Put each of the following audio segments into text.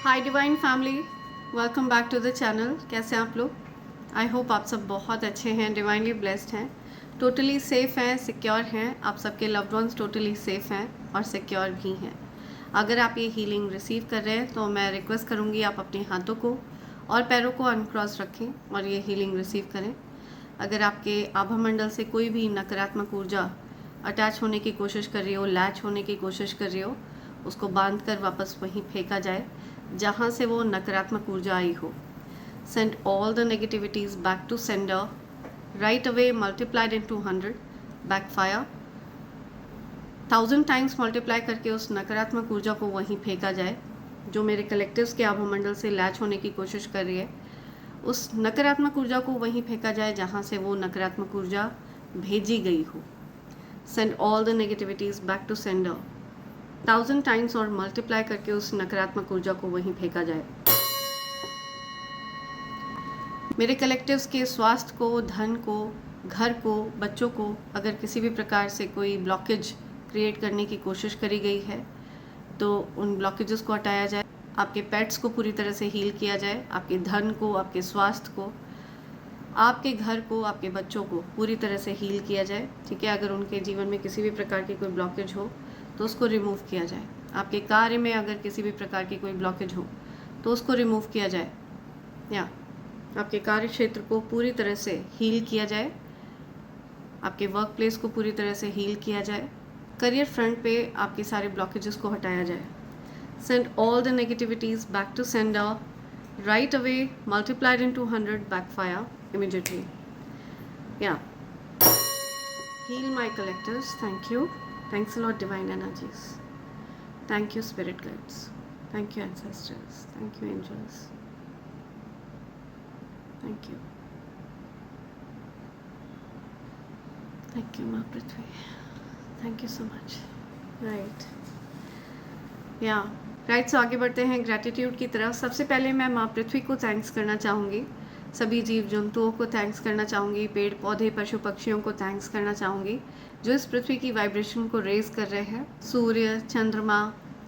Hi divine family, welcome back to the channel. कैसे हैं आप लोग? आई होप आप सब बहुत अच्छे हैं, डिवाइनली ब्लेस्ड हैं, टोटली सेफ़ हैं, सिक्योर हैं। आप सबके लव्ड वंस टोटली सेफ़ हैं और सिक्योर भी हैं। अगर आप ये हीलिंग रिसीव कर रहे हैं तो मैं रिक्वेस्ट करूँगी आप अपने हाथों को और पैरों को अनक्रॉस रखें और ये हीलिंग रिसीव करें। अगर आपके आभा मंडल से कोई भी नकारात्मक ऊर्जा अटैच होने की कोशिश कर रही हो, लैच होने की कोशिश कर रही हो, उसको बांध कर वापस वहीं फेंका जाए जहाँ से वो नकारात्मक ऊर्जा आई हो। Send all the negativities back to sender right away, multiplied into 100, backfire 1000 times multiply करके उस नकारात्मक ऊर्जा को वहीं फेंका जाए जो मेरे कलेक्टिव्स के आभामंडल से लैच होने की कोशिश कर रही है। उस नकारात्मक ऊर्जा को वहीं फेंका जाए जहाँ से वो नकारात्मक ऊर्जा भेजी गई हो। Send all the negativities back to sender 1000 times और मल्टीप्लाई करके उस नकारात्मक ऊर्जा को वहीं फेंका जाए। मेरे कलेक्टिव्स के स्वास्थ्य को, धन को, घर को, बच्चों को अगर किसी भी प्रकार से कोई ब्लॉकेज क्रिएट करने की कोशिश करी गई है तो उन ब्लॉकेजेस को हटाया जाए। आपके पेट्स को पूरी तरह से हील किया जाए, आपके धन को, आपके स्वास्थ्य को, आपके घर को, आपके बच्चों को पूरी तरह से हील किया जाए। ठीक है, अगर उनके जीवन में किसी भी प्रकार की कोई ब्लॉकेज हो तो उसको रिमूव किया जाए। आपके कार्य में अगर किसी भी प्रकार की कोई ब्लॉकेज हो तो उसको रिमूव किया जाए, या आपके कार्य क्षेत्र को पूरी तरह से हील किया जाए, आपके वर्क प्लेस को पूरी तरह से हील किया जाए, करियर फ्रंट पे आपके सारे ब्लॉकेजेस को हटाया जाए। Send all the negativities back to sender right away, multiplied into 100, backfire immediately. Yeah. Heal my collectives. Thank you. Thanks a lot, divine energies. Thank you, spirit guides. Thank you, ancestors. Thank you, angels. Thank you. Thank you, Ma Prithvi. Thank you so much. Right. Yeah. Right, so आगे बढ़ते हैं gratitude की तरफ। सबसे पहले मैं माँ पृथ्वी को थैंक्स करना चाहूँगी, सभी जीव जंतुओं को थैंक्स करना चाहूँगी, पेड़ पौधे पशु पक्षियों को थैंक्स करना चाहूँगी जो इस पृथ्वी की वाइब्रेशन को रेज कर रहे हैं। सूर्य, चंद्रमा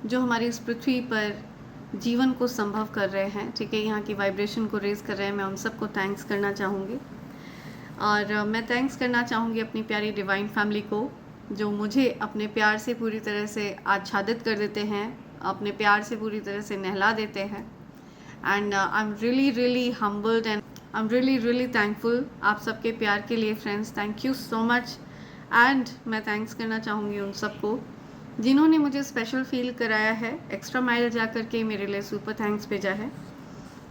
जो हमारी इस पृथ्वी पर जीवन को संभव कर रहे हैं, ठीक है, यहाँ की वाइब्रेशन को रेज कर रहे हैं, मैं उन सबको थैंक्स करना चाहूँगी। और मैं थैंक्स करना चाहूँगी अपनी प्यारी डिवाइन फैमिली को जो मुझे अपने प्यार से पूरी तरह से आच्छादित कर देते हैं, अपने प्यार से पूरी तरह से नहला देते हैं। And I am really humbled and I am really thankful आप सबके प्यार के लिए friends. Thank you so much. And मैं थैंक्स करना चाहूँगी उन सबको जिन्होंने मुझे स्पेशल फील कराया है, एक्स्ट्रा माइल जा कर के मेरे लिए सुपर थैंक्स भेजा है।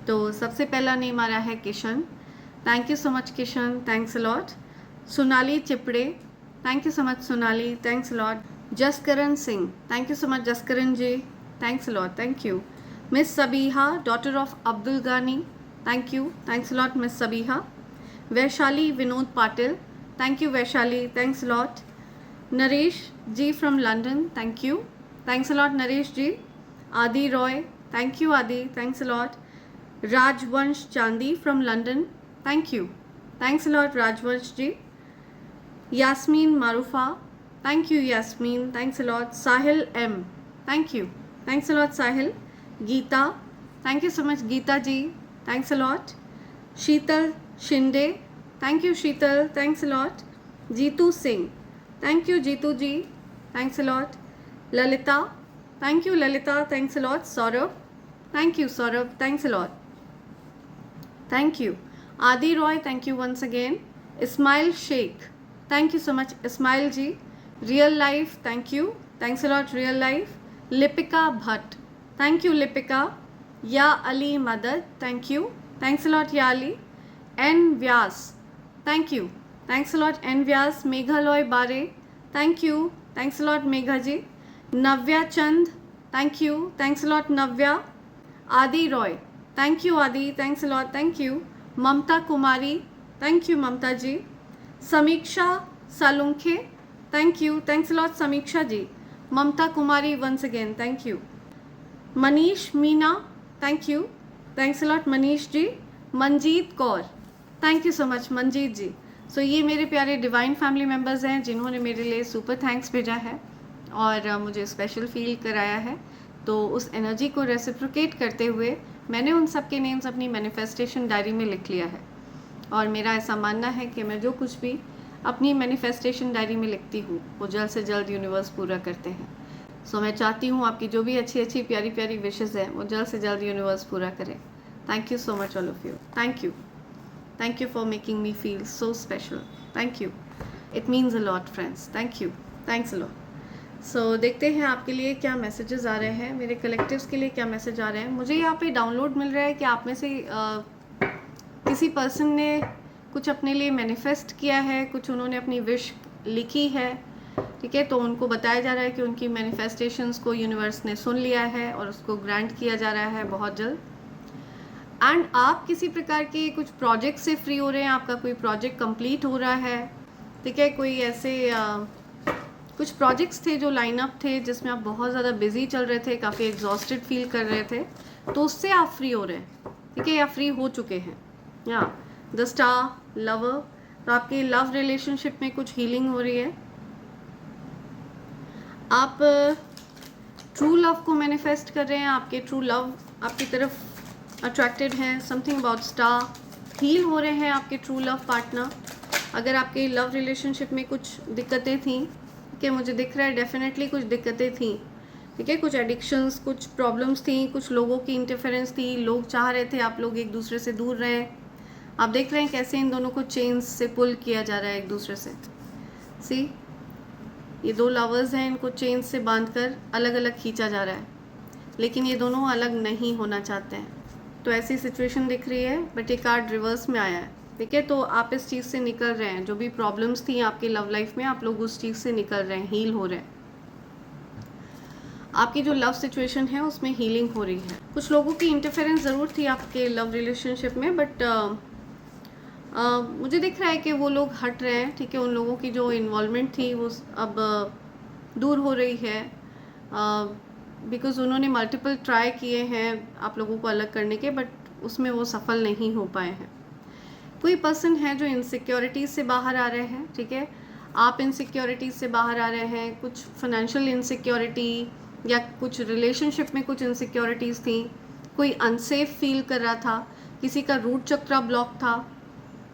तो सबसे पहला नेम आ रहा है Kishan. Thank you so much Kishan, thanks a lot. Sonali Chipade, thank you so much Sonali, thanks a lot. Jaskaran Singh, thank you so much Jaskaran ji, thanks a lot, thank you. Miss Sabiha, daughter of Abdul Ghani, thank you, thanks a lot miss Sabiha. Vaishali Vinod Patil, thank you Vaishali, thanks a lot. Naresh ji from London, thank you, thanks a lot Naresh ji. आदि Roy, thank you Aadi, thanks a lot. Rajvansh Chandi from London, thank you, thanks a lot Rajvansh ji. Yasmeen Maroofa, thank you Yasmeen, thanks a lot. Sahil M, thank you, thanks a lot Sahil. Geeta, thank you so much Geeta ji, thanks a lot. Sheetal Shinde, thank you Sheetal, thanks a lot. Jitu Singh, thank you Jitu ji, thanks a lot. Lalita, thank you Lalita, thanks a lot. Saurabh, thank you Saurabh, thanks a lot, thank you. Aadi Roy, thank you once again. Ismail Shaikh, thank you so much Ismail ji. Real life, thank you, thanks a lot real life. Lipika Bhatt, thank you Lipika. Ya Ali Madad, thank you, thanks a lot Ya Ali. N Vyas, thank you, thanks a lot N Vyas. Meghalaya बारे, thank you, thanks a lot Megha ji. Navya Chand, thank you, thanks a lot Navya. Aadi Roy, thank you Aadi, thanks a lot, thank you. Mamta Kumari, thank you Mamta ji. Sameeksha Salunkhe, thank you, thanks a lot Sameeksha ji. Mamta Kumari once again, thank you. Manish Meena, thank you, thanks a lot Manish ji. Manjeet Kaur, thank you so much Manjeet ji. So ये मेरे प्यारे divine family members हैं जिन्होंने मेरे लिए super thanks भेजा है और मुझे स्पेशल फील कराया है। तो उस एनर्जी को रेसिप्रोकेट करते हुए मैंने उन सब के नेम्स अपनी मैनिफेस्टेशन डायरी में लिख लिया है। और मेरा ऐसा मानना है कि मैं जो कुछ भी अपनी मैनिफेस्टेशन डायरी में लिखती हूँ वो जल्द से जल्द यूनिवर्स पूरा करते हैं। सो मैं चाहती हूँ आपकी जो भी अच्छी अच्छी प्यारी प्यारी विशेज़ हैं वो जल्द से जल्द यूनिवर्स पूरा करे। Thank you so much all of you. Thank you for making me feel so special. Thank you, it means a lot friends. Thank you, thanks a lot. So देखते हैं आपके लिए क्या मैसेजेस आ रहे हैं, मेरे कलेक्टिव्स के लिए क्या मैसेज आ रहे हैं। मुझे यहाँ पे डाउनलोड मिल रहा है कि आप में से किसी पर्सन ने कुछ अपने लिए मैनिफेस्ट किया है, कुछ उन्होंने अपनी विश लिखी है, ठीक है। तो उनको बताया जा रहा है कि उनकी मैनिफेस्टेशंस को यूनिवर्स ने सुन लिया है और उसको ग्रांट किया जा रहा है बहुत जल्द। एंड आप किसी प्रकार के कुछ प्रोजेक्ट से फ्री हो रहे हैं, आपका कोई प्रोजेक्ट कंप्लीट हो रहा है, ठीक है। कोई ऐसे कुछ प्रोजेक्ट्स थे जो लाइन अप थे जिसमें आप बहुत ज़्यादा बिजी चल रहे थे, काफ़ी एग्जॉस्टेड फील कर रहे थे, तो उससे आप फ्री हो रहे हैं, ठीक है, या फ्री हो चुके हैं। या द स्टार लवर, तो आपके लव रिलेशनशिप में कुछ हीलिंग हो रही है। आप ट्रू लव को मैनिफेस्ट कर रहे हैं, आपके ट्रू लव आपकी तरफ अट्रैक्टेड हैं। समथिंग अबाउट स्टार, हील हो रहे हैं आपके ट्रू लव पार्टनर। अगर आपके लव रिलेशनशिप में कुछ दिक्कतें थी, ठीक है, मुझे दिख रहा है डेफिनेटली कुछ दिक्कतें थी, ठीक है, कुछ एडिक्शंस, कुछ प्रॉब्लम्स थी, कुछ लोगों की इंटरफेरेंस थी, लोग चाह रहे थे आप लोग एक दूसरे से दूर रहें। आप देख रहे हैं कैसे इन दोनों को चेन्स से पुल किया जा रहा है एक दूसरे से। सी, ये दो लवर्स हैं, इनको चेन्स से बांधकर अलग अलग खींचा जा रहा है, लेकिन ये दोनों अलग नहीं होना चाहते हैं। तो ऐसी सिचुएशन दिख रही है, बट ये कार्ड रिवर्स में आया है, ठीक है। तो आप इस चीज़ से निकल रहे हैं, जो भी प्रॉब्लम्स थी आपकी लव लाइफ में, आप लोग उस चीज़ से निकल रहे हैं, हील हो रहे हैं। आपकी जो लव सिचुएशन है उसमें हीलिंग हो रही है। कुछ लोगों की इंटरफेरेंस ज़रूर थी आपके लव रिलेशनशिप में, बट मुझे दिख रहा है कि वो लोग हट रहे हैं, ठीक है। उन लोगों की जो इन्वॉल्वमेंट थी वो अब दूर हो रही है, बिकॉज़ उन्होंने मल्टीपल ट्राई किए हैं आप लोगों को अलग करने के, बट उसमें वो सफल नहीं हो पाए हैं। कोई पर्सन है जो इनसिक्योरिटीज़ से बाहर आ रहे हैं, ठीक है। आप इनसिक्योरिटीज़ से बाहर आ रहे हैं, कुछ फाइनेंशियल इनसिक्योरिटी या कुछ रिलेशनशिप में कुछ इनसिक्योरिटीज़ थी, कोई अनसेफ फील कर रहा था, किसी का रूट चक्रा ब्लॉक था,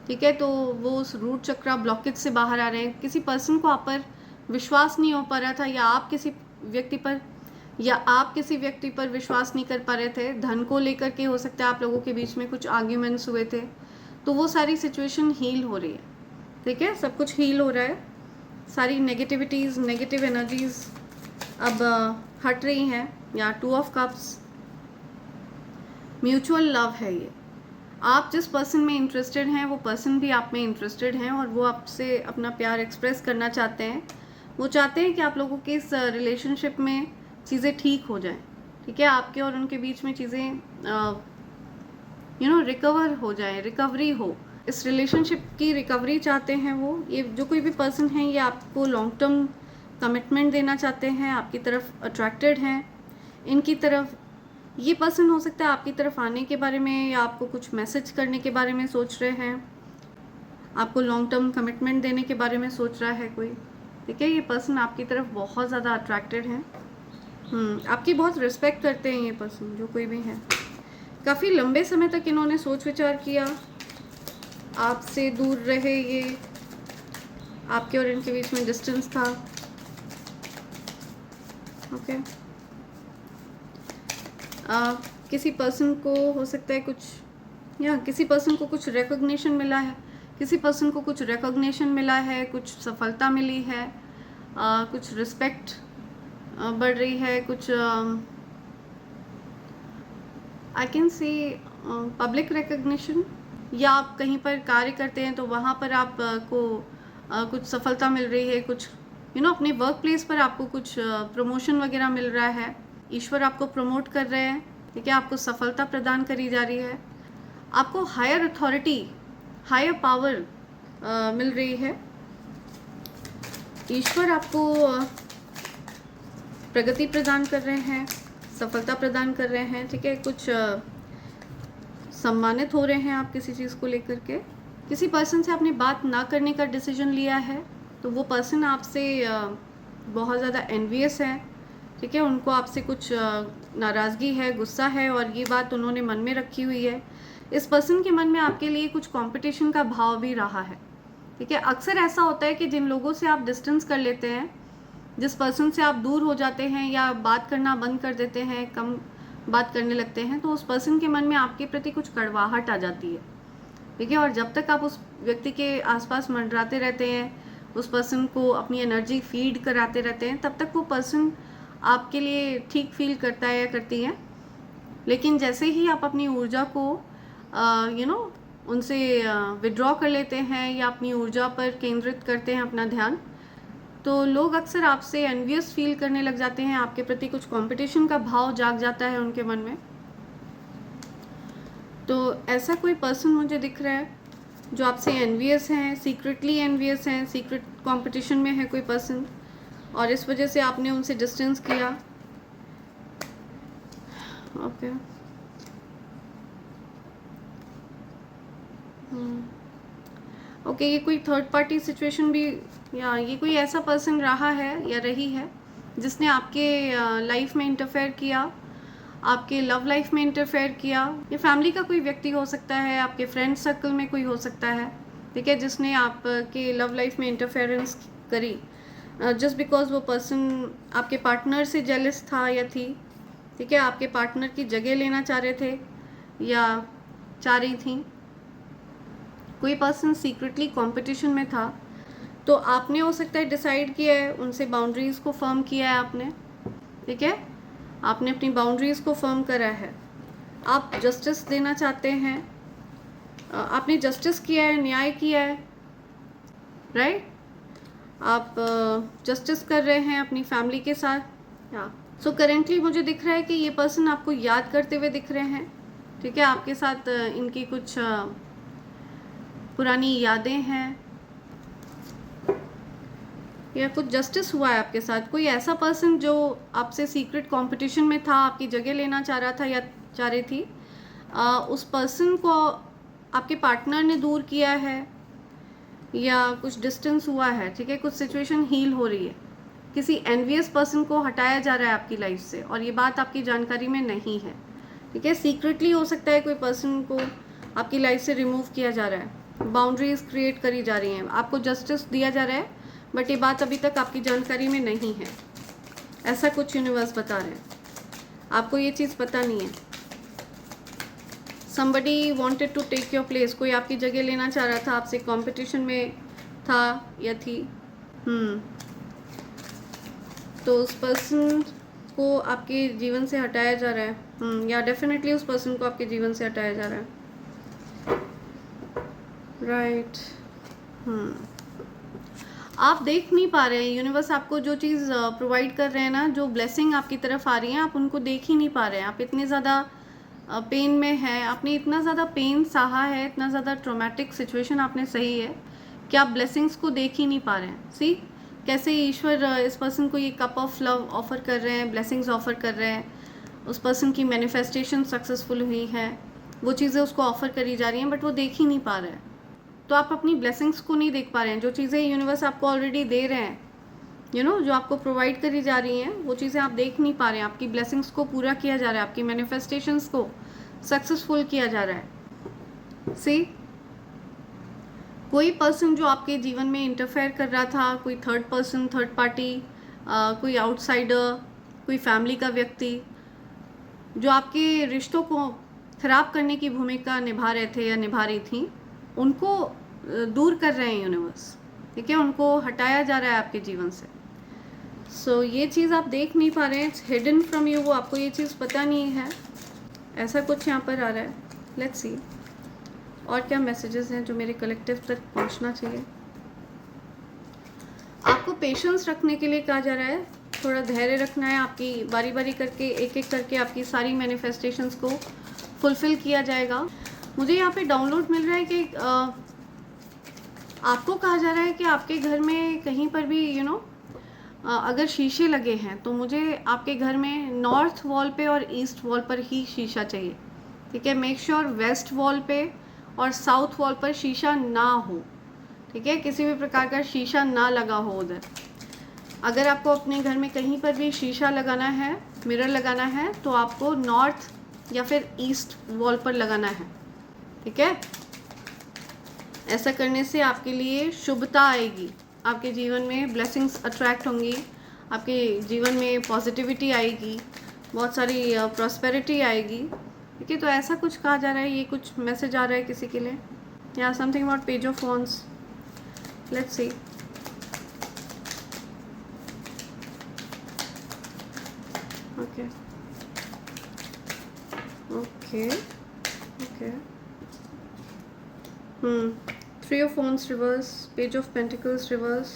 ठीक है। तो वो उस रूट चक्रा ब्लॉकेज से बाहर आ रहे हैं। किसी पर्सन को आप पर विश्वास नहीं हो पा रहा था, या आप किसी व्यक्ति पर विश्वास नहीं कर पा रहे थे। धन को लेकर के हो सकता है आप लोगों के बीच में कुछ आर्ग्यूमेंट्स हुए थे, तो वो सारी सिचुएशन हील हो रही है, ठीक है। सब कुछ हील हो रहा है, सारी नेगेटिविटीज़, नेगेटिव एनर्जीज अब हट रही हैं। या 2 ऑफ कप्स, म्यूचुअल लव है ये। आप जिस पर्सन में इंटरेस्टेड हैं वो पर्सन भी आप में इंटरेस्टेड हैं, और वो आपसे अपना प्यार एक्सप्रेस करना चाहते हैं। वो चाहते हैं कि आप लोगों के इस रिलेशनशिप में चीज़ें ठीक हो जाएं, ठीक है। आपके और उनके बीच में चीज़ें रिकवर हो जाए, रिकवरी हो, इस रिलेशनशिप की रिकवरी चाहते हैं वो। ये जो कोई भी पर्सन है ये आपको लॉन्ग टर्म कमिटमेंट देना चाहते हैं, आपकी तरफ अट्रैक्टेड हैं। इनकी तरफ ये पर्सन हो सकता है आपकी तरफ आने के बारे में या आपको कुछ मैसेज करने के बारे में सोच रहे हैं, आपको लॉन्ग टर्म कमिटमेंट देने के बारे में सोच रहा है कोई, ठीक है। ये पर्सन आपकी तरफ बहुत ज़्यादा अट्रैक्टेड है, आपकी बहुत रिस्पेक्ट करते हैं ये पर्सन, जो कोई भी है। काफ़ी लंबे समय तक इन्होंने सोच विचार किया, आपसे दूर रहे, ये आपके और इनके बीच में डिस्टेंस था, ओके। किसी पर्सन को हो सकता है किसी पर्सन को कुछ रिकॉग्निशन मिला है, किसी पर्सन को कुछ रिकॉग्निशन मिला है, कुछ सफलता मिली है, कुछ रिस्पेक्ट बढ़ रही है, कुछ I can see public recognition, या आप कहीं पर कार्य करते हैं तो वहाँ पर आपको कुछ सफलता मिल रही है, कुछ अपने वर्क प्लेस पर आपको कुछ प्रमोशन वगैरह मिल रहा है, ईश्वर आपको प्रमोट कर रहे हैं, ठीक है। आपको सफलता प्रदान करी जा रही है, आपको हायर अथॉरिटी, हायर पावर मिल रही है, ईश्वर आपको प्रगति प्रदान कर रहे हैं, सफलता प्रदान कर रहे हैं, ठीक है। कुछ सम्मानित हो रहे हैं आप किसी चीज़ को लेकर के। किसी पर्सन से आपने बात ना करने का डिसीजन लिया है, तो वो पर्सन आपसे बहुत ज़्यादा एनवियस है, ठीक है। उनको आपसे कुछ नाराज़गी है, गुस्सा है और ये बात उन्होंने मन में रखी हुई है। इस पर्सन के मन में आपके लिए कुछ कंपटीशन का भाव भी रहा है, ठीक है। अक्सर ऐसा होता है कि जिन लोगों से आप डिस्टेंस कर लेते हैं, जिस पर्सन से आप दूर हो जाते हैं या बात करना बंद कर देते हैं, कम बात करने लगते हैं, तो उस पर्सन के मन में आपके प्रति कुछ कड़वाहट आ जाती है, ठीक है। और जब तक आप उस व्यक्ति के आसपास मंडराते रहते हैं, उस पर्सन को अपनी एनर्जी फीड कराते रहते हैं, तब तक वो पर्सन आपके लिए ठीक फील करता है या करती है। लेकिन जैसे ही आप अपनी ऊर्जा को उनसे विड्रॉ कर लेते हैं या अपनी ऊर्जा पर केंद्रित करते हैं अपना ध्यान, तो लोग अक्सर आपसे एनवियस फील करने लग जाते हैं, आपके प्रति कुछ कंपटीशन का भाव जाग जाता है उनके मन में। तो ऐसा कोई पर्सन मुझे दिख रहा है जो आपसे एनवियस हैं, सीक्रेटली एनवियस हैं, सीक्रेट कंपटीशन में है कोई पर्सन, और इस वजह से आपने उनसे डिस्टेंस किया। ओके, ओके, ये कोई थर्ड पार्टी सिचुएशन भी, या ये कोई ऐसा पर्सन रहा है या रही है जिसने आपके लाइफ में इंटरफेयर किया, आपके लव लाइफ में इंटरफेयर किया। ये फैमिली का कोई व्यक्ति हो सकता है, आपके फ्रेंड सर्कल में कोई हो सकता है, ठीक है, जिसने आपके लव लाइफ में इंटरफेरेंस करी जस्ट बिकॉज वो पर्सन आपके पार्टनर से जेलस था या थी, ठीक है, आपके पार्टनर की जगह लेना चाह रहे थे या चाह रही थी। कोई पर्सन सीक्रेटली कंपटीशन में था, तो आपने हो सकता है डिसाइड किया है, उनसे बाउंड्रीज़ को फर्म किया है आपने, ठीक है, आपने अपनी बाउंड्रीज़ को फर्म करा है। आप जस्टिस देना चाहते हैं, आपने जस्टिस किया है, न्याय किया है, राइट। आप जस्टिस कर रहे हैं अपनी फैमिली के साथ। या सो करेंटली मुझे दिख रहा है कि ये पर्सन आपको याद करते हुए दिख रहे हैं, ठीक है, आपके साथ इनकी कुछ पुरानी यादें हैं या कुछ जस्टिस हुआ है आपके साथ। कोई ऐसा पर्सन जो आपसे सीक्रेट कंपटीशन में था, आपकी जगह लेना चाह रहा था या चाह रही थी, उस पर्सन को आपके पार्टनर ने दूर किया है या कुछ डिस्टेंस हुआ है, ठीक है, कुछ सिचुएशन हील हो रही है, किसी एनवियस पर्सन को हटाया जा रहा है आपकी लाइफ से और ये बात आपकी जानकारी में नहीं है, ठीक है। सीक्रेटली हो सकता है कोई पर्सन को आपकी लाइफ से रिमूव किया जा रहा है, बाउंड्रीज क्रिएट करी जा रही हैं, आपको जस्टिस दिया जा रहा है, बट ये बात अभी तक आपकी जानकारी में नहीं है, ऐसा कुछ यूनिवर्स बता रहे हैं, आपको ये चीज़ पता नहीं है। somebody wanted to take your place, कोई आपकी जगह लेना चाह रहा था, आपसे कंपटीशन में था या थी। तो उस पर्सन को आपके जीवन से हटाया जा रहा है, या डेफिनेटली उस पर्सन को आपके जीवन से हटाया जा रहा है, राइट। आप देख नहीं पा रहे हैं, यूनिवर्स आपको जो चीज़ प्रोवाइड कर रहे हैं ना, जो ब्लेसिंग आपकी तरफ आ रही है, आप उनको देख ही नहीं पा रहे हैं। आप इतने ज़्यादा पेन में है, आपने इतना ज़्यादा पेन सहा है, इतना ज़्यादा ट्रॉमेटिक सिचुएशन आपने सही है कि आप ब्लेसिंग्स को देख ही नहीं पा रहे हैं। सी कैसे ईश्वर इस पर्सन को ये कप ऑफ लव ऑफ़र कर रहे हैं, ब्लेसिंग्स ऑफ़र कर रहे हैं, उस पर्सन की मैनिफेस्टेशन सक्सेसफुल हुई है, वो चीज़ें उसको ऑफ़र करी जा रही हैं, बट वो देख ही नहीं पा रहे हैं। तो आप अपनी ब्लेसिंग्स को नहीं देख पा रहे हैं, जो चीज़ें यूनिवर्स आपको ऑलरेडी दे रहे हैं, जो आपको प्रोवाइड करी जा रही हैं, वो चीज़ें आप देख नहीं पा रहे हैं। आपकी ब्लेसिंग्स को पूरा किया जा रहा है, आपकी मैनिफेस्टेशंस को सक्सेसफुल किया जा रहा है। सी कोई पर्सन जो आपके जीवन में इंटरफेयर कर रहा था, कोई थर्ड पर्सन, थर्ड पार्टी, कोई आउटसाइडर, कोई फैमिली का व्यक्ति, जो आपके रिश्तों को खराब करने की भूमिका निभा रहे थे या निभा रही थी, उनको दूर कर रहे हैं यूनिवर्स, ठीक है, उनको हटाया जा रहा है आपके जीवन से। सो ये चीज़ आप देख नहीं पा रहे हैं, इट्स हिडन फ्रॉम यू, वो आपको ये चीज़ पता नहीं है, ऐसा कुछ यहाँ पर आ रहा है। लेट्स सी और क्या मैसेजेस हैं जो मेरे कलेक्टिव तक पहुँचना चाहिए। आपको पेशेंस रखने के लिए कहा जा रहा है, थोड़ा धैर्य रखना है, आपकी बारी बारी करके एक एक करके आपकी सारी मैनिफेस्टेशंस को फुलफ़िल किया जाएगा। मुझे यहाँ पे डाउनलोड मिल रहा है कि आपको कहा जा रहा है कि आपके घर में कहीं पर भी अगर शीशे लगे हैं तो मुझे आपके घर में नॉर्थ वॉल पे और ईस्ट वॉल पर ही शीशा चाहिए, ठीक है। मेक श्योर वेस्ट वॉल पे और साउथ वॉल पर शीशा ना हो, ठीक है, किसी भी प्रकार का शीशा ना लगा हो उधर। अगर आपको अपने घर में कहीं पर भी शीशा लगाना है, मिरर लगाना है, तो आपको नॉर्थ या फिर ईस्ट वॉल पर लगाना है, ठीक है। ऐसा करने से आपके लिए शुभता आएगी, आपके जीवन में ब्लेसिंग्स अट्रैक्ट होंगी, आपके जीवन में पॉजिटिविटी आएगी, बहुत सारी प्रॉस्पेरिटी आएगी, ठीक है। तो ऐसा कुछ कहा जा रहा है, ये कुछ मैसेज आ रहा है किसी के लिए, या something about page of wands. Let's see. Okay okay okay. 3 of Wands reverse, Page of Pentacles reverse,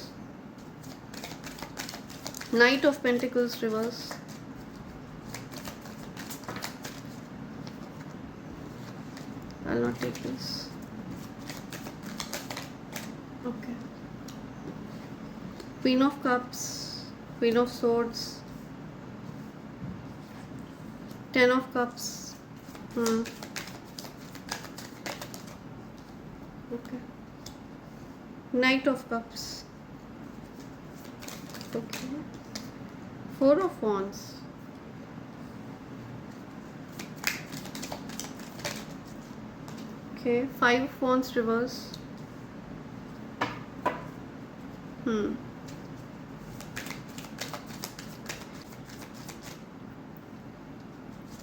Knight of Pentacles reverse, I'll not take this. Okay. Queen of Cups, Queen of Swords, 10 of Cups. Okay. Knight of Cups. Okay. 4 of Wands. Okay. 5 of Wands reverse.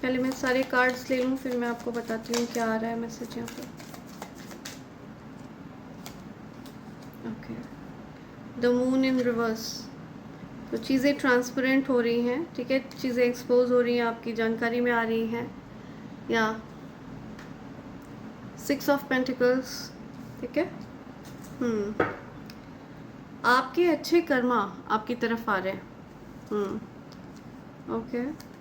पहले मैं सारे cards ले लूँ, फिर मैं आपको बताती हूँ क्या आ रहा है मैसेज यहाँ पर। Okay, the moon in reverse. तो चीज़ें ट्रांसपेरेंट हो रही हैं, ठीक है, चीज़ें एक्सपोज हो रही हैं, आपकी जानकारी में आ रही हैं। या 6 ऑफ पेंटिकल्स, ठीक है। आपके अच्छे कर्मा आपकी तरफ आ रहे हैं। ओके,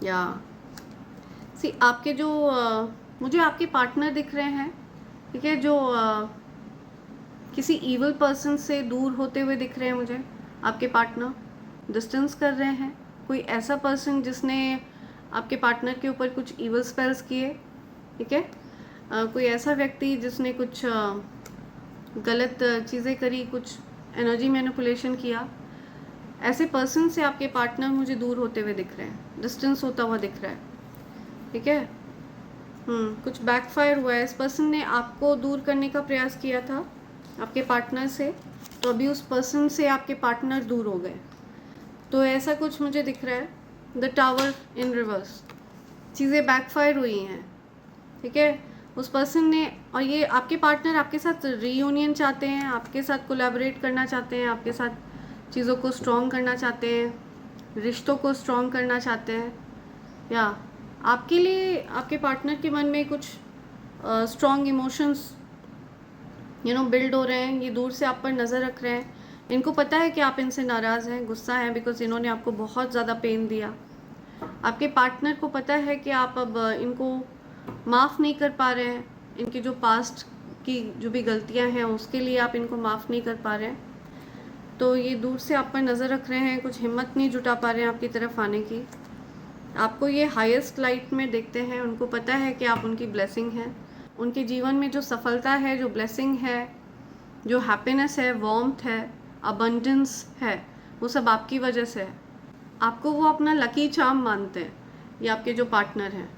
या सी आपके जो मुझे आपके पार्टनर दिख रहे हैं, ठीक है, जो किसी इवल पर्सन से दूर होते हुए दिख रहे हैं मुझे। आपके पार्टनर डिस्टेंस कर रहे हैं, कोई ऐसा पर्सन जिसने आपके पार्टनर के ऊपर कुछ इवल स्पेल्स किए, ठीक है। कोई ऐसा व्यक्ति जिसने कुछ गलत चीज़ें करी, कुछ एनर्जी मैनिपुलेशन किया। ऐसे पर्सन से आपके पार्टनर मुझे दूर होते हुए दिख रहे हैं, डिस्टेंस होता हुआ दिख रहा है, ठीक है। कुछ बैकफायर हुआ है, इस पर्सन ने आपको दूर करने का प्रयास किया था आपके पार्टनर से, तो अभी उस पर्सन से आपके पार्टनर दूर हो गए। तो ऐसा कुछ मुझे दिख रहा है। द टावर इन रिवर्स, चीज़ें बैकफायर हुई हैं, ठीक है। उस पर्सन ने, और ये आपके पार्टनर आपके साथ रीयूनियन चाहते हैं, आपके साथ कोलैबोरेट करना चाहते हैं, आपके साथ चीज़ों को स्ट्रॉन्ग करना चाहते हैं, रिश्तों को स्ट्रॉन्ग करना चाहते हैं। या आपके लिए आपके पार्टनर के मन में कुछ स्ट्रॉन्ग इमोशंस बिल्ड हो रहे हैं। ये दूर से आप पर नज़र रख रहे हैं, इनको पता है कि आप इनसे नाराज़ हैं, गुस्सा हैं, बिकॉज इन्होंने आपको बहुत ज़्यादा पेन दिया। आपके पार्टनर को पता है कि आप अब इनको माफ़ नहीं कर पा रहे हैं, इनकी जो पास्ट की जो भी गलतियां हैं उसके लिए आप इनको माफ़ नहीं कर पा रहे हैं। तो ये दूर से आप पर नज़र रख रहे हैं, कुछ हिम्मत नहीं जुटा पा रहे हैं आपकी तरफ आने की। आपको ये हाईएस्ट लाइट में देखते हैं, उनको पता है कि आप उनकी ब्लेसिंग हैं। उनके जीवन में जो सफलता है, जो ब्लेसिंग है, जो हैप्पीनेस है, वार्मथ है, अबंडेंस है, वो सब आपकी वजह से है। आपको वो अपना लकी चार्म मानते हैं, ये आपके जो पार्टनर हैं,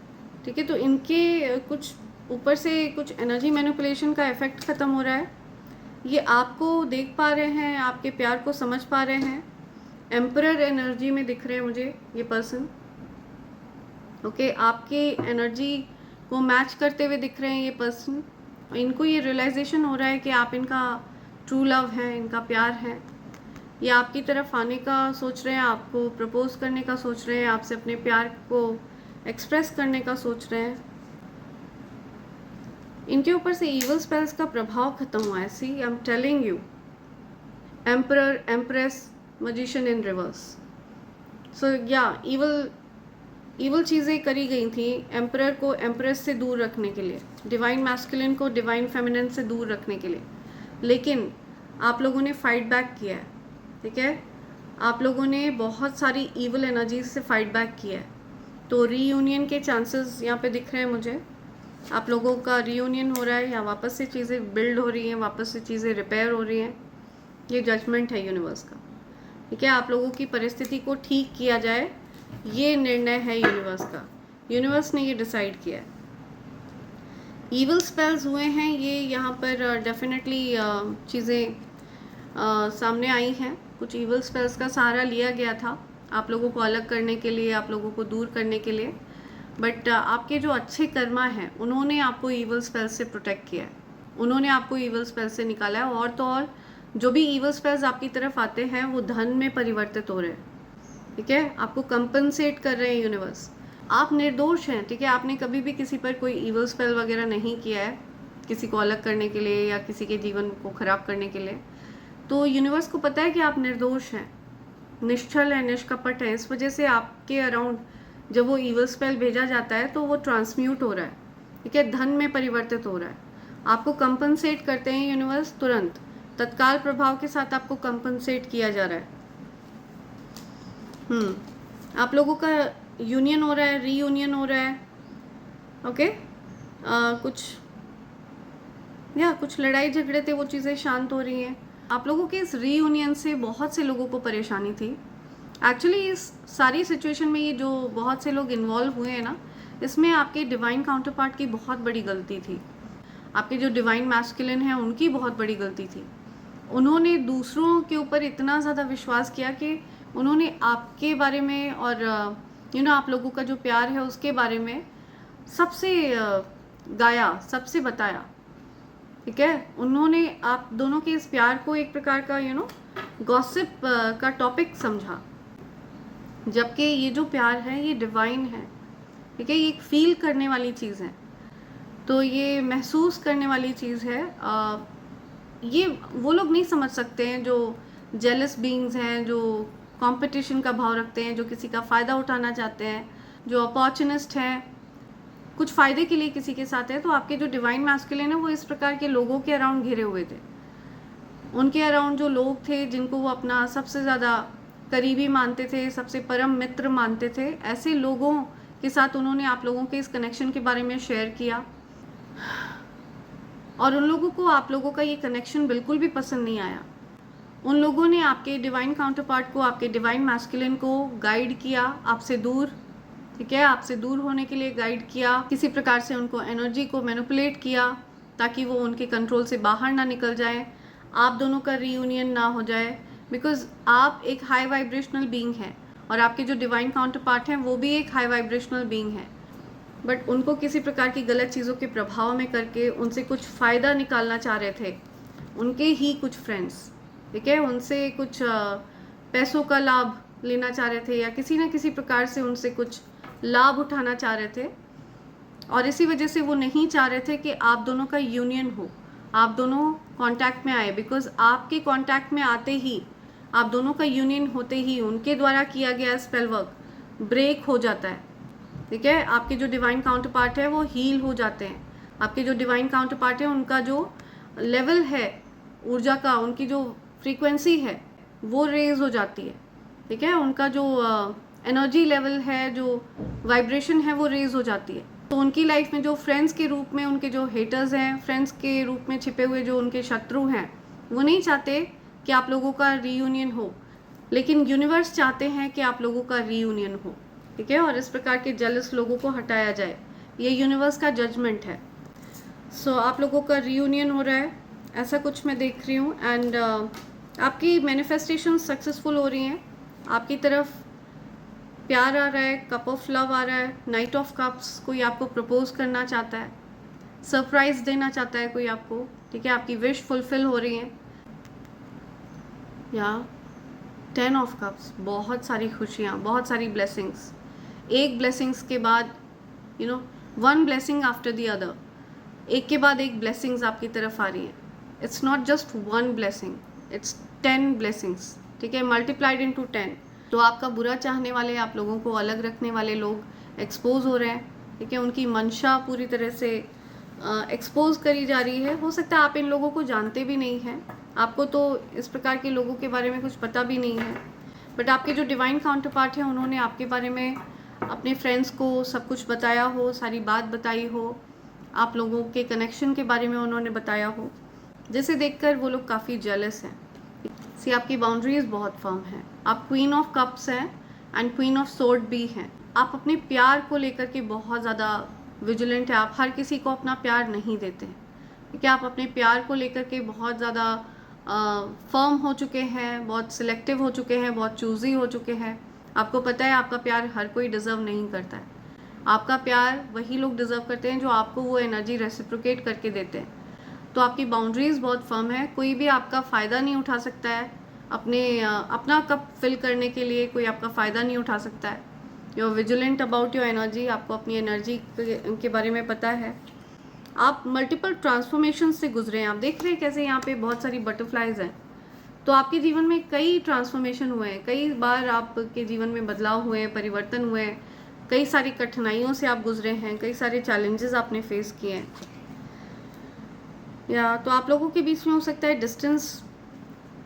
ठीक है। तो इनके कुछ ऊपर से कुछ एनर्जी मैनिपुलेशन का इफ़ेक्ट ख़त्म हो रहा है। ये आपको देख पा रहे हैं, आपके प्यार को समझ पा रहे हैं। एम्परर एनर्जी में दिख रहे हैं मुझे ये पर्सन, ओके। आपके एनर्जी को मैच करते हुए दिख रहे हैं ये पर्सन। इनको ये रियलाइजेशन हो रहा है कि आप इनका ट्रू लव है, इनका प्यार है। ये आपकी तरफ आने का सोच रहे हैं, आपको प्रपोज करने का सोच रहे हैं, आपसे अपने प्यार को एक्सप्रेस करने का सोच रहे हैं। इनके ऊपर से इवल स्पेल्स का प्रभाव खत्म हुआ है। See, I am telling you, emperor, empress, magician in reverse. So या इवल चीज़ें करी गई थी एम्परर को एम्प्रेस से दूर रखने के लिए, डिवाइन मैस्कुलिन को डिवाइन फेमिनिन से दूर रखने के लिए। लेकिन आप लोगों ने फाइट बैक किया है, ठीक है। आप लोगों ने बहुत सारी इवल एनर्जीज से फाइट बैक किया है। तो रीयूनियन के चांसेस यहाँ पे दिख रहे हैं मुझे। आप लोगों का रीयूनियन हो रहा है, या वापस से चीज़ें बिल्ड हो रही हैं, वापस से चीज़ें रिपेयर हो रही हैं, ये जजमेंट है यूनिवर्स का, ठीक है। आप लोगों की परिस्थिति को ठीक किया जाए, ये निर्णय है यूनिवर्स का। यूनिवर्स ने ये डिसाइड किया है। ईवल स्पेल्स हुए हैं, ये यहाँ पर डेफिनेटली चीज़ें सामने आई हैं। कुछ ईवल स्पेल्स का सहारा लिया गया था आप लोगों को अलग करने के लिए, आप लोगों को दूर करने के लिए, बट आपके जो अच्छे कर्मा हैं उन्होंने आपको ईवल स्पेल्स से प्रोटेक्ट किया है, उन्होंने आपको ईवल स्पेल्स से निकाला है। और तो और जो भी ईवल स्पेल्स आपकी तरफ आते हैं वो धन में परिवर्तित हो रहे हैं, ठीक है। आपको कंपनसेट कर रहे हैं यूनिवर्स। आप निर्दोष हैं, ठीक है। आपने कभी भी किसी पर कोई ईवल स्पेल वगैरह नहीं किया है, किसी को अलग करने के लिए या किसी के जीवन को ख़राब करने के लिए। तो यूनिवर्स को पता है कि आप निर्दोष हैं, निश्चल है, निष्कपट है। इस वजह से आपके अराउंड जब वो ईवल स्पेल भेजा जाता है तो वो ट्रांसम्यूट हो रहा है, ठीक है, धन में परिवर्तित हो रहा है। आपको कंपनसेट करते हैं यूनिवर्स, तुरंत तत्काल प्रभाव के साथ आपको कंपनसेट किया जा रहा है। आप लोगों का यूनियन हो रहा है, रीयूनियन हो रहा है, ओके। कुछ लड़ाई झगड़े थे, वो चीज़ें शांत हो रही हैं। आप लोगों के इस रीयूनियन से बहुत से लोगों को परेशानी थी। एक्चुअली इस सारी सिचुएशन में ये जो बहुत से लोग इन्वॉल्व हुए हैं ना, इसमें आपके डिवाइन काउंटरपार्ट की बहुत बड़ी गलती थी। आपके जो डिवाइन मैस्कुलिन हैं उनकी बहुत बड़ी गलती थी। उन्होंने दूसरों के ऊपर इतना ज़्यादा विश्वास किया कि उन्होंने आपके बारे में और आप लोगों का जो प्यार है उसके बारे में सबसे गाया, सबसे बताया, ठीक है। उन्होंने आप दोनों के इस प्यार को एक प्रकार का गॉसिप का टॉपिक समझा, जबकि ये जो प्यार है ये डिवाइन है, ठीक है। ये एक फील करने वाली चीज़ है, तो ये महसूस करने वाली चीज़ है। ये वो लोग नहीं समझ सकते हैं जो जेलस बीइंग्स हैं, जो कंपटीशन का भाव रखते हैं, जो किसी का फ़ायदा उठाना चाहते हैं, जो अपॉर्चुनिस्ट हैं, कुछ फ़ायदे के लिए किसी के साथ है। तो आपके जो डिवाइन मैस्कुलिन है वो इस प्रकार के लोगों के अराउंड घिरे हुए थे। उनके अराउंड जो लोग थे जिनको वो अपना सबसे ज़्यादा करीबी मानते थे, सबसे परम मित्र मानते थे, ऐसे लोगों के साथ उन्होंने आप लोगों के इस कनेक्शन के बारे में शेयर किया। और उन लोगों को आप लोगों का ये कनेक्शन बिल्कुल भी पसंद नहीं आया। उन लोगों ने आपके डिवाइन काउंटरपार्ट को, आपके डिवाइन मैस्कुलिन को गाइड किया आपसे दूर, ठीक है, आपसे दूर होने के लिए गाइड किया। किसी प्रकार से उनको एनर्जी को मैनिपुलेट किया ताकि वो उनके कंट्रोल से बाहर ना निकल जाए, आप दोनों का रीयूनियन ना हो जाए। बिकॉज आप एक हाई वाइब्रेशनल बीइंग हैं और आपके जो डिवाइन काउंटरपार्ट हैं वो भी एक हाई वाइब्रेशनल बीइंग है, बट उनको किसी प्रकार की गलत चीज़ों के प्रभाव में करके उनसे कुछ फ़ायदा निकालना चाह रहे थे उनके ही कुछ फ्रेंड्स, ठीक है। उनसे कुछ पैसों का लाभ लेना चाह रहे थे या किसी न किसी प्रकार से उनसे कुछ लाभ उठाना चाह रहे थे, और इसी वजह से वो नहीं चाह रहे थे कि आप दोनों का यूनियन हो, आप दोनों कांटेक्ट में आए। बिकॉज आपके कांटेक्ट में आते ही, आप दोनों का यूनियन होते ही उनके द्वारा किया गया स्पेल वर्क ब्रेक हो जाता है, ठीक है। आपके जो डिवाइन काउंटर पार्ट है वो हील हो जाते हैं। आपके जो डिवाइन काउंटर पार्ट है उनका जो लेवल है ऊर्जा का, उनकी जो फ्रीक्वेंसी है वो रेज हो जाती है, ठीक है। उनका जो एनर्जी लेवल है, जो वाइब्रेशन है वो रेज हो जाती है। तो उनकी लाइफ में जो फ्रेंड्स के रूप में उनके जो हेटर्स हैं, फ्रेंड्स के रूप में छिपे हुए जो उनके शत्रु हैं, वो नहीं चाहते कि आप लोगों का रीयूनियन हो, लेकिन यूनिवर्स चाहते हैं कि आप लोगों का रीयूनियन हो, ठीक है। और इस प्रकार के जेलस लोगों को हटाया जाए, ये यूनिवर्स का जजमेंट है। सो आप लोगों का रीयूनियन हो रहा है, ऐसा कुछ मैं देख रही हूँ। एंड आपकी मैनिफेस्टेशन सक्सेसफुल हो रही हैं, आपकी तरफ प्यार आ रहा है, कप ऑफ लव आ रहा है, नाइट ऑफ कप्स, कोई आपको प्रपोज करना चाहता है, सरप्राइज देना चाहता है कोई आपको, ठीक है। आपकी विश फुलफिल हो रही है। या 10 ऑफ कप्स, बहुत सारी खुशियाँ, बहुत सारी ब्लेसिंग्स, एक ब्लेसिंग्स के बाद one blessing after the other, एक के बाद एक ब्लेसिंग्स आपकी तरफ आ रही हैं। It's not just one blessing, it's 10 blessings, ठीक है, मल्टीप्लाइड इनटू 10। तो आपका बुरा चाहने वाले, आप लोगों को अलग रखने वाले लोग एक्सपोज हो रहे हैं, ठीक है। उनकी मंशा पूरी तरह से एक्सपोज करी जा रही है। हो सकता है आप इन लोगों को जानते भी नहीं हैं, आपको तो इस प्रकार के लोगों के बारे में कुछ पता भी नहीं है, बट आपके जो डिवाइन काउंटर पार्ट हैं उन्होंने आपके बारे में अपने फ्रेंड्स को सब कुछ बताया हो, सारी बात बताई हो, आप लोगों के कनेक्शन के बारे में उन्होंने बताया हो, जिसे देखकर वो लोग काफ़ी जेलस हैं। सी आपकी बाउंड्रीज बहुत फर्म है, आप क्वीन ऑफ कप्स हैं एंड क्वीन ऑफ सोर्ड भी हैं। आप अपने प्यार को लेकर के बहुत ज़्यादा विजिलेंट है, आप हर किसी को अपना प्यार नहीं देते, ठीक है। आप अपने प्यार को लेकर के बहुत ज़्यादा फर्म हो चुके हैं, बहुत सिलेक्टिव हो चुके हैं, बहुत चूज़ी हो चुके हैं। आपको पता है आपका प्यार हर कोई डिज़र्व नहीं करता है, आपका प्यार वही लोग डिज़र्व करते हैं जो आपको वो एनर्जी रेसिप्रोकेट करके देते हैं। तो आपकी बाउंड्रीज़ बहुत फर्म है, कोई भी आपका फ़ायदा नहीं उठा सकता है, अपना कप फिल करने के लिए कोई आपका फ़ायदा नहीं उठा सकता है। You are vigilant about your energy, आपको अपनी एनर्जी के बारे में पता है। आप मल्टीपल ट्रांसफॉर्मेशन से गुजरे हैं, आप देख रहे हैं कैसे यहाँ पे बहुत सारी बटरफ्लाइज हैं। तो आपके जीवन में कई ट्रांसफॉर्मेशन हुए हैं, कई बार आपके जीवन में बदलाव हुए हैं, परिवर्तन हुए हैं, कई सारी कठिनाइयों से आप गुजरे हैं, कई सारे चैलेंजेस आपने फेस किए हैं। या तो आप लोगों के बीच में हो सकता है डिस्टेंस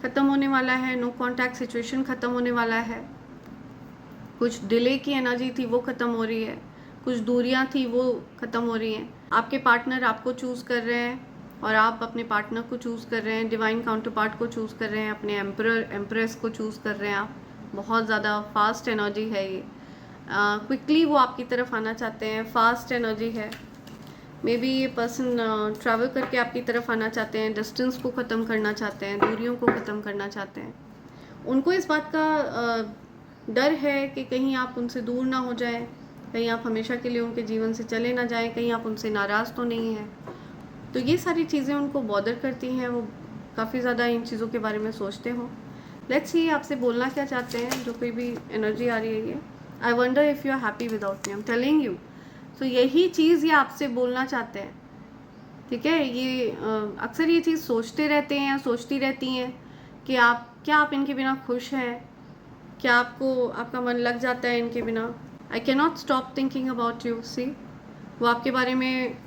ख़त्म होने वाला है, नो कॉन्टैक्ट सिचुएशन ख़त्म होने वाला है, कुछ डिले की एनर्जी थी वो ख़त्म हो रही है, कुछ दूरियां थी वो ख़त्म हो रही हैं। आपके पार्टनर आपको चूज़ कर रहे हैं और आप अपने पार्टनर को चूज़ कर रहे हैं, डिवाइन काउंटर पार्ट को चूज़ कर रहे हैं, अपने एम्परर एम्प्रेस को चूज़ कर रहे हैं। आप बहुत ज़्यादा फास्ट एनर्जी है ये, क्विकली वो आपकी तरफ आना चाहते हैं, फास्ट एनर्जी है। मे बी ये पर्सन ट्रैवल करके आपकी तरफ आना चाहते हैं, डिस्टेंस को ख़त्म करना चाहते हैं, दूरियों को ख़त्म करना चाहते हैं। उनको इस बात का डर है कि कहीं आप उनसे दूर ना हो जाएं, कहीं आप हमेशा के लिए उनके जीवन से चले ना जाएं, कहीं आप उनसे नाराज़ तो नहीं हैं। तो ये सारी चीज़ें उनको बॉदर करती हैं, वो काफ़ी ज़्यादा इन चीज़ों के बारे में सोचते हो। लेट्स सी आपसे बोलना क्या चाहते हैं, जो कोई भी एनर्जी आ रही है ये। I wonder if you are happy without me, I am telling you. तो यही चीज़ ये आपसे बोलना चाहते हैं, ठीक है। ये अक्सर ये चीज़ सोचते रहते हैं या सोचती रहती हैं कि आप इनके बिना खुश हैं, क्या आपका मन लग जाता है इनके बिना। I can not stop thinking about you. See वो आपके बारे में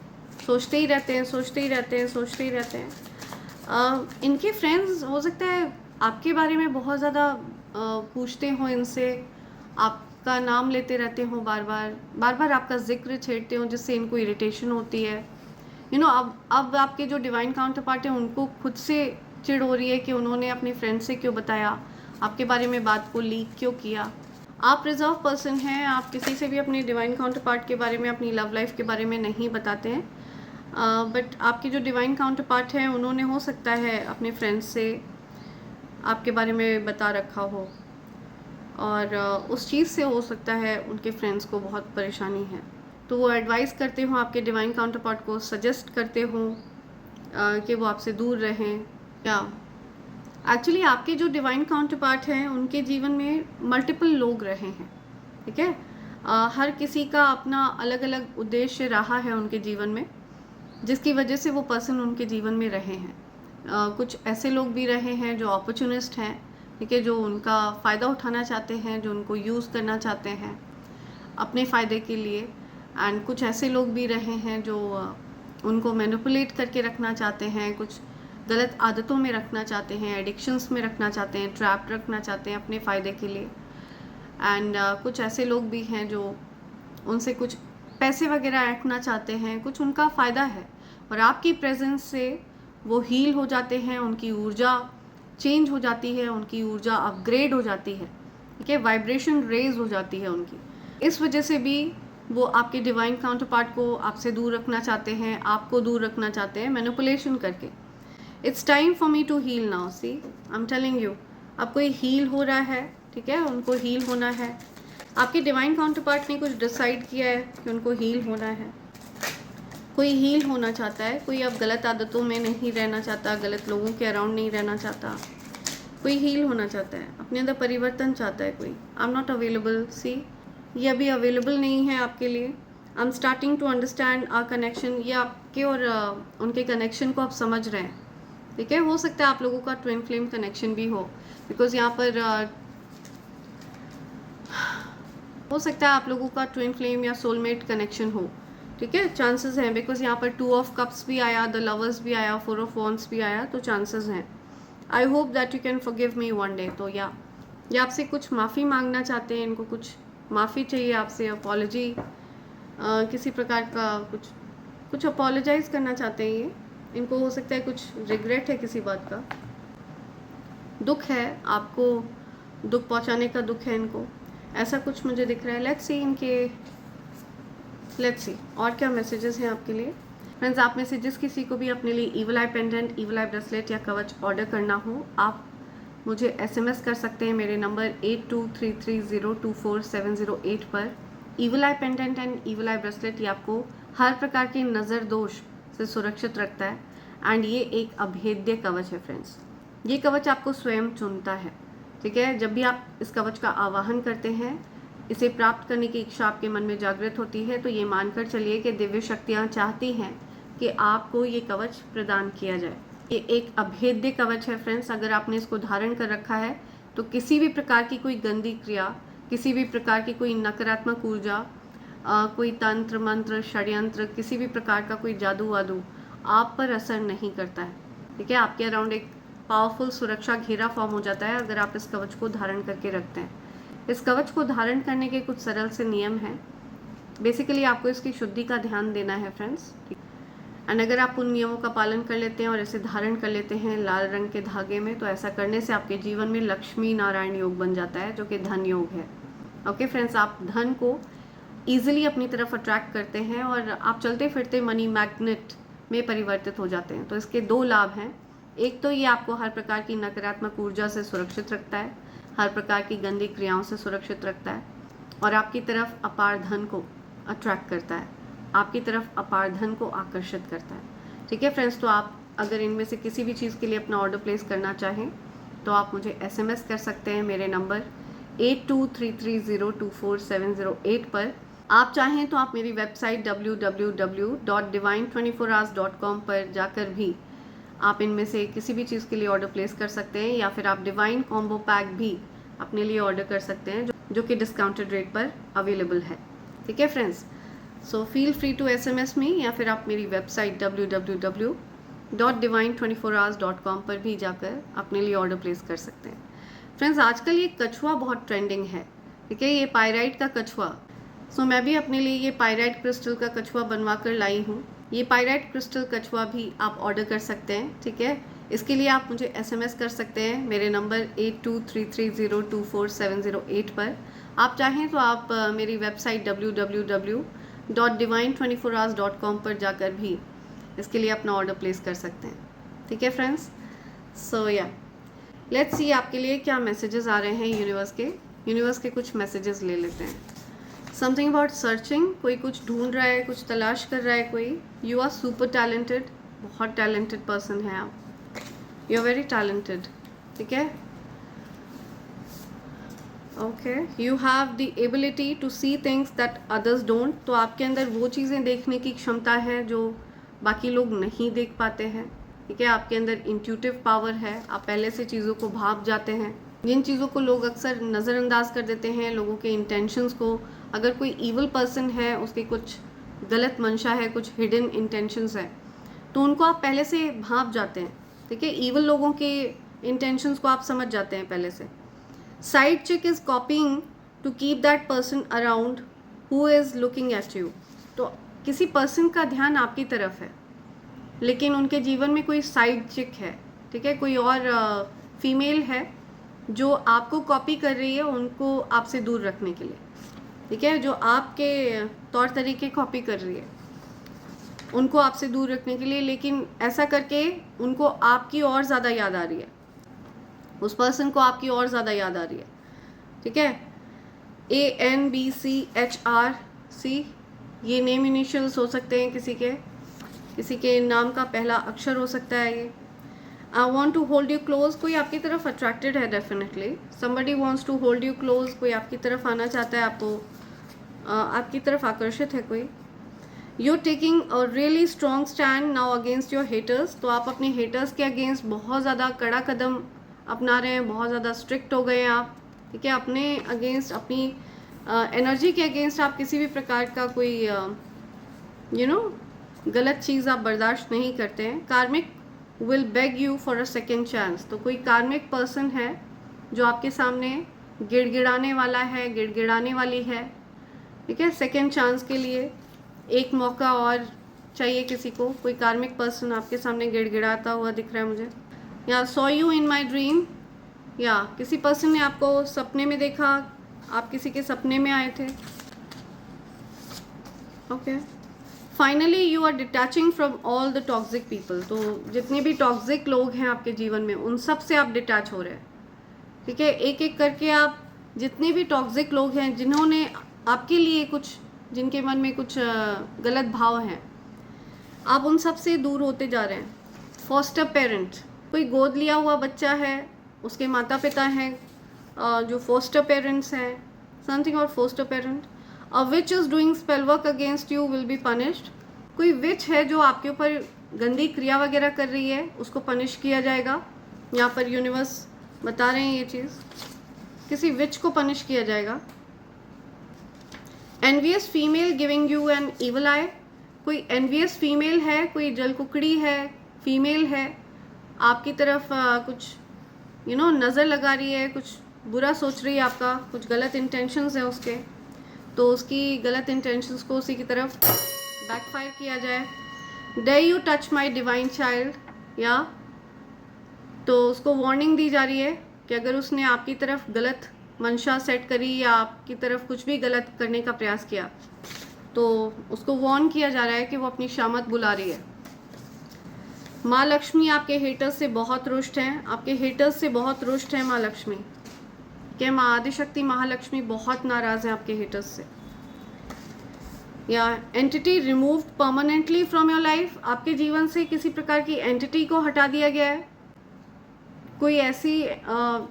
सोचते ही रहते हैं, सोचते ही रहते हैं, सोचते ही रहते हैं। इनके फ्रेंड्स हो सकता है आपके बारे में बहुत ज़्यादा पूछते हों इनसे, आपका नाम लेते रहते हों, बार बार आपका जिक्र छेड़ते हों, जिससे इनको इरिटेशन होती है। अब आपके जो डिवाइन काउंटर पार्ट है उनको खुद से चिढ़ हो रही है कि उन्होंने अपने फ्रेंड से क्यों बताया, आपके बारे में बात को लीक क्यों किया। आप रिजर्व पर्सन हैं, आप किसी से भी अपने डिवाइन काउंटर पार्ट के बारे में, अपनी लव लाइफ के बारे में नहीं बताते हैं। बट आपके जो डिवाइन काउंटर पार्ट है उन्होंने हो सकता है अपने फ्रेंड्स से आपके बारे में बता रखा हो, और उस चीज़ से हो सकता है उनके फ्रेंड्स को बहुत परेशानी है। तो वो एडवाइस करते हों आपके डिवाइन काउंटर पार्ट को, सजेस्ट करते हों कि वो आपसे दूर रहें। या एक्चुअली आपके जो डिवाइन काउंटर पार्ट हैं उनके जीवन में मल्टीपल लोग रहे हैं, ठीक है। हर किसी का अपना अलग अलग उद्देश्य रहा है उनके जीवन में, जिसकी वजह से वो पर्सन उनके जीवन में रहे हैं। कुछ ऐसे लोग भी रहे हैं जो अपॉर्चुनिस्ट हैं, ठीक है, जो उनका फ़ायदा उठाना चाहते हैं, जो उनको यूज़ करना चाहते हैं अपने फ़ायदे के लिए। एंड कुछ ऐसे लोग भी रहे हैं जो उनको मैनिपुलेट करके रखना चाहते हैं, कुछ गलत आदतों में रखना चाहते हैं, एडिक्शंस में रखना चाहते हैं, ट्रैप रखना चाहते हैं अपने फ़ायदे के लिए। एंड कुछ ऐसे लोग भी हैं जो उनसे कुछ पैसे वगैरह रखना चाहते हैं, कुछ उनका फ़ायदा है, और आपकी प्रेजेंस से वो हील हो जाते हैं, उनकी ऊर्जा चेंज हो जाती है, उनकी ऊर्जा अपग्रेड हो जाती है, ठीक है, वाइब्रेशन रेज हो जाती है उनकी। इस वजह से भी वो आपके डिवाइन काउंटर पार्ट को आपसे दूर रखना चाहते हैं, आपको दूर रखना चाहते हैं मैनिपुलेशन करके। It's time for me to heal now. See I am telling you, आपको ये हील हो रहा है, ठीक है, उनको हील होना है। आपके डिवाइन काउंटर पार्ट ने कुछ डिसाइड किया है कि उनको हील होना है। कोई हील होना चाहता है, कोई अब गलत आदतों में नहीं रहना चाहता, गलत लोगों के अराउंड नहीं रहना चाहता, कोई हील होना चाहता है, अपने अंदर परिवर्तन चाहता है कोई। I am not available. See ये अभी अवेलेबल नहीं है आपके लिए। I am starting to understand our connection. ये आपके और उनके कनेक्शन को आप समझ रहे हैं, ठीक है। हो सकता है आप लोगों का ट्विन फ्लेम कनेक्शन भी हो, बिकॉज यहाँ पर हो सकता है आप लोगों का ट्विन फ्लेम या सोलमेट कनेक्शन हो, ठीक है, चांसेस हैं, बिकॉज यहाँ पर 2 ऑफ कप्स भी आया, द लवर्स भी आया, 4 ऑफ वॉन्ड्स भी आया, तो चांसेस हैं। I hope that you can forgive me one day. तो या ये आपसे कुछ माफ़ी मांगना चाहते हैं, इनको कुछ माफ़ी चाहिए आपसे, अपॉलॉजी, किसी प्रकार का कुछ अपोलोजाइज़ करना चाहते हैं ये। इनको हो सकता है कुछ रिग्रेट है किसी बात का। दुख है, आपको दुख पहुंचाने का दुख है इनको, ऐसा कुछ मुझे दिख रहा है। लेट्स सी और क्या मैसेजेस हैं आपके लिए। फ्रेंड्स, आप में से जिस किसी को भी अपने लिए ईवल आई पेंडेंट, ईवल आई ब्रेसलेट या कवच ऑर्डर करना हो, आप मुझे SMS कर सकते हैं मेरे नंबर 8233024708 पर। Evil I pendant and evil I bracelet ये आपको हर प्रकार की नज़र दोष से सुरक्षित रखता है एंड ये एक अभेद्य कवच है फ्रेंड्स। ये कवच आपको स्वयं चुनता है, ठीक है। जब भी आप इस कवच का आवाहन करते हैं, इसे प्राप्त करने की इच्छा आपके मन में जागृत होती है, तो ये मानकर चलिए कि दिव्य शक्तियाँ चाहती हैं कि आपको ये कवच प्रदान किया जाए। ये एक अभेद्य कवच है फ्रेंड्स। अगर आपने इसको धारण कर रखा है तो किसी भी प्रकार की कोई गंदी क्रिया, किसी भी प्रकार की कोई नकारात्मक ऊर्जा, कोई तंत्र मंत्र षड्यंत्र, किसी भी प्रकार का कोई जादू वादू आप पर असर नहीं करता है, ठीक है। आपके अराउंड एक पावरफुल सुरक्षा घेरा फॉर्म हो जाता है अगर आप इस कवच को धारण करके रखते हैं। इस कवच को धारण करने के कुछ सरल से नियम हैं। बेसिकली आपको इसकी शुद्धि का ध्यान देना है फ्रेंड्स, एंड अगर आप उन नियमों का पालन कर लेते हैं और इसे धारण कर लेते हैं लाल रंग के धागे में, तो ऐसा करने से आपके जीवन में लक्ष्मी नारायण योग बन जाता है, जो कि धन योग है। ओके फ्रेंड्स, आप धन को ईजिली अपनी तरफ अट्रैक्ट करते हैं और आप चलते फिरते मनी मैग्नेट में परिवर्तित हो जाते हैं। तो इसके दो लाभ हैं। एक तो ये आपको हर प्रकार की नकारात्मक ऊर्जा से सुरक्षित रखता है, हर प्रकार की गंदी क्रियाओं से सुरक्षित रखता है और आपकी तरफ अपार धन को अट्रैक्ट करता है, आपकी तरफ अपार धन को आकर्षित करता है, ठीक है फ्रेंड्स। तो आप अगर इनमें से किसी भी चीज़ के लिए अपना ऑर्डर प्लेस करना चाहें तो आप मुझे SMS कर सकते हैं मेरे नंबर 8233024708 पर। आप चाहें तो आप मेरी वेबसाइट www.divine24hours.com पर जाकर भी आप इनमें से किसी भी चीज़ के लिए ऑर्डर प्लेस कर सकते हैं, या फिर आप डिवाइन कॉम्बो पैक भी अपने लिए ऑर्डर कर सकते हैं जो कि डिस्काउंटेड रेट पर अवेलेबल है, ठीक है friends. So feel free to SMS me, या फिर आप मेरी वेबसाइट www.divine24hours.com पर भी जाकर अपने लिए ऑर्डर प्लेस कर सकते हैं। फ्रेंड्स, आजकल ये कछुआ बहुत ट्रेंडिंग है, ठीक है, ये पायराइट का कछुआ। सो मैं भी अपने लिए ये पायराइट क्रिस्टल का कछुआ बनवा कर लाई हूँ। ये पायराइट क्रिस्टल कछुआ भी आप ऑर्डर कर सकते हैं, ठीक है। इसके लिए आप मुझे SMS कर सकते हैं मेरे नंबर 8233024708 पर। आप चाहें तो आप मेरी वेबसाइट www.divine24hours.com पर जाकर भी इसके लिए अपना ऑर्डर प्लेस कर सकते हैं, ठीक है फ्रेंड्स। सो या लेट्स सी आपके लिए क्या मैसेजेस आ रहे हैं यूनिवर्स के कुछ मैसेजेस ले लेते हैं। समथिंग अबाउट सर्चिंग, कोई कुछ ढूंढ रहा है, कुछ तलाश कर रहा है कोई। यू आर सुपर टैलेंटेड, बहुत टैलेंटेड पर्सन है आप, यू आर वेरी टैलेंटेड, ठीक है। Okay, you have the ability to see things that others don't. तो आपके अंदर वो चीज़ें देखने की क्षमता है जो बाकी लोग नहीं देख पाते हैं, ठीक है। आपके अंदर इंट्यूटिव पावर है, आप पहले से चीज़ों को भाप जाते हैं। जिन चीज़ों को लोग अक्सर नज़रअंदाज कर देते हैं, लोगों के इंटेंशंस को, अगर कोई ईवल पर्सन है, उसकी कुछ गलत मंशा है, कुछ हिडन इंटेंशंस है, तो उनको आप पहले से भाप जाते हैं, ठीक है। ईवल लोगों के इंटेंशंस को आप समझ जाते हैं पहले से। Side chick is coping to keep that person around who is looking at you. तो किसी पर्सन का ध्यान आपकी तरफ है, लेकिन उनके जीवन में कोई साइड चिक है, ठीक है, कोई और फीमेल है जो आपको कॉपी कर रही है उनको आपसे दूर रखने के लिए, ठीक है, जो आपके तौर तरीके कॉपी कर रही है उनको आपसे दूर रखने के लिए, लेकिन ऐसा करके उनको आपकी और ज़्यादा याद आ रही है, उस पर्सन को आपकी और ज़्यादा याद आ रही है, ठीक है। ANBCHRC ये नेम इनिशियल्स हो सकते हैं किसी के नाम का पहला अक्षर हो सकता है ये। I want to hold you close, कोई आपकी तरफ अट्रैक्टेड है definitely. Somebody wants to hold you close, कोई आपकी तरफ आना चाहता है, आपकी तरफ आकर्षित है कोई। You taking a really strong stand now against your haters. तो आप अपने हेटर्स के अगेंस्ट बहुत ज़्यादा कड़ा कदम अपना रहे हैं, बहुत ज़्यादा स्ट्रिक्ट हो गए हैं आप, ठीक है। अपने अगेंस्ट, अपनी एनर्जी के अगेंस्ट आप किसी भी प्रकार का कोई गलत चीज़ आप बर्दाश्त नहीं करते हैं। कार्मिक will beg you for a second chance. तो कोई कार्मिक पर्सन है जो आपके सामने गिड़गिड़ाने वाला है, गिड़गिड़ाने वाली है, ठीक है। सेकेंड चांस के लिए एक मौका और चाहिए किसी को। कोई कार्मिक पर्सन आपके सामने गिड़गिड़ाता हुआ दिख रहा है मुझे। या saw you in my dream या किसी पर्सन ने आपको सपने में देखा, आप किसी के सपने में आए थे। Okay, finally you are detaching from all the toxic people. तो जितने भी टॉक्सिक लोग हैं आपके जीवन में, उन सब से आप डिटैच हो रहे हैं। ठीक है, एक एक करके आप जितने भी टॉक्सिक लोग हैं जिन्होंने आपके लिए कुछ, जिनके मन में कुछ गलत भाव हैं, आप उन सब से दूर होते जा रहे हैं। फॉस्टर पेरेंट, कोई गोद लिया हुआ बच्चा है, उसके माता पिता हैं जो फॉस्टर पेरेंट्स हैं, समथिंग और foster parent. A which is doing spell work against you will be punished. कोई विच है जो आपके ऊपर गंदी क्रिया वगैरह कर रही है, उसको पनिश किया जाएगा। यहाँ पर यूनिवर्स बता रहे हैं ये चीज़, किसी विच को पनिश किया जाएगा। Envious female giving you an evil eye, कोई एनवियस फीमेल है, कोई जलकुकड़ी है, फीमेल है, आपकी तरफ कुछ नज़र लगा रही है, कुछ बुरा सोच रही है आपका, कुछ गलत इंटेंशंस है उसके, तो उसकी गलत इंटेंशंस को उसी की तरफ बैकफायर किया जाए। Day you touch my divine child, या तो उसको वार्निंग दी जा रही है कि अगर उसने आपकी तरफ गलत मंशा सेट करी या आपकी तरफ कुछ भी गलत करने का प्रयास किया, तो उसको वार्न किया जा रहा है कि वो अपनी शामत बुला रही है। माँ लक्ष्मी आपके हेटर्स से बहुत रुष्ट हैं, आपके हेटर्स से बहुत रुष्ट हैं माँ लक्ष्मी। क्या माँ आदिशक्ति महालक्ष्मी बहुत नाराज़ हैं आपके हेटर्स से। या entity removed permanently from your life, आपके जीवन से किसी प्रकार की एंटिटी को हटा दिया गया है। कोई ऐसी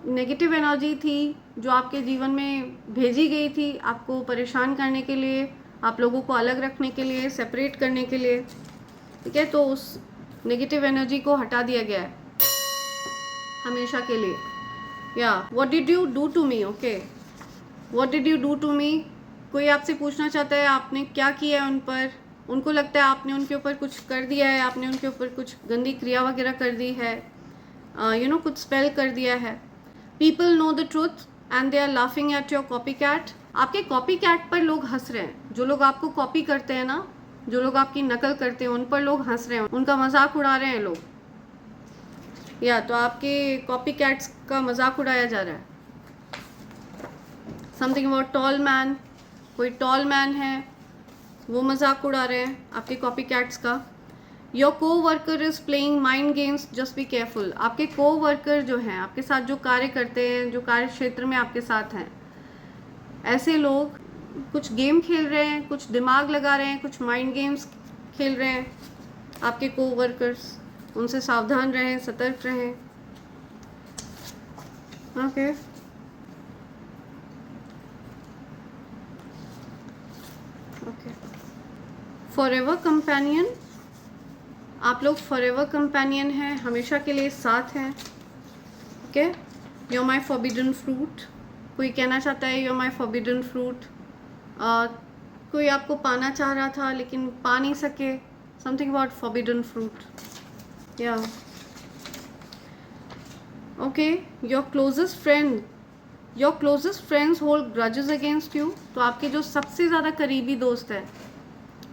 नेगेटिव एनर्जी थी जो आपके जीवन में भेजी गई थी आपको परेशान करने के लिए, आप लोगों को अलग रखने के लिए, सेपरेट करने के लिए। ठीक है, तो उस नेगेटिव एनर्जी को हटा दिया गया है हमेशा के लिए। या what did you do to me, okay, what did you do to me. कोई आपसे पूछना चाहता है आपने क्या किया है उन पर, उनको लगता है आपने उनके ऊपर कुछ कर दिया है, आपने उनके ऊपर कुछ गंदी क्रिया वगैरह कर दी है, कुछ स्पेल कर दिया है। People know the truth and they are laughing at your copy cat, आपके कॉपी कैट पर लोग हंस रहे हैं। जो लोग आपको कॉपी करते हैं ना, जो लोग आपकी नकल करते हैं, उन पर लोग हंस रहे हैं, उनका मजाक उड़ा रहे हैं लोग। या तो आपके कॉपी कैट्स का मजाक उड़ाया जा रहा है। समथिंग अबाउट टॉल मैन, कोई टॉल मैन है, वो मजाक उड़ा रहे हैं आपके कॉपी कैट्स का। योर को worker is playing mind games, just be careful. आपके को वर्कर जो हैं, आपके साथ जो कार्य करते हैं, जो कार्य क्षेत्र में आपके साथ हैं, ऐसे लोग कुछ गेम खेल रहे हैं, कुछ दिमाग लगा रहे हैं, कुछ माइंड गेम्स खेल रहे हैं आपके को वर्कर्स, उनसे सावधान रहें, सतर्क रहें। Okay, okay. फॉरएवर कंपेनियन, आप लोग फॉरएवर कंपेनियन हैं, हमेशा के लिए साथ हैं। Okay, you my forbidden fruit, कोई कहना चाहता है यू माई फॉरबिडन फ्रूट। कोई आपको पाना चाह रहा था लेकिन पा नहीं सके, समथिंग अबाउट फॉरबिडन फ्रूट। या okay, your closest friend, your closest friends hold grudges against you. तो आपके जो सबसे ज़्यादा करीबी दोस्त हैं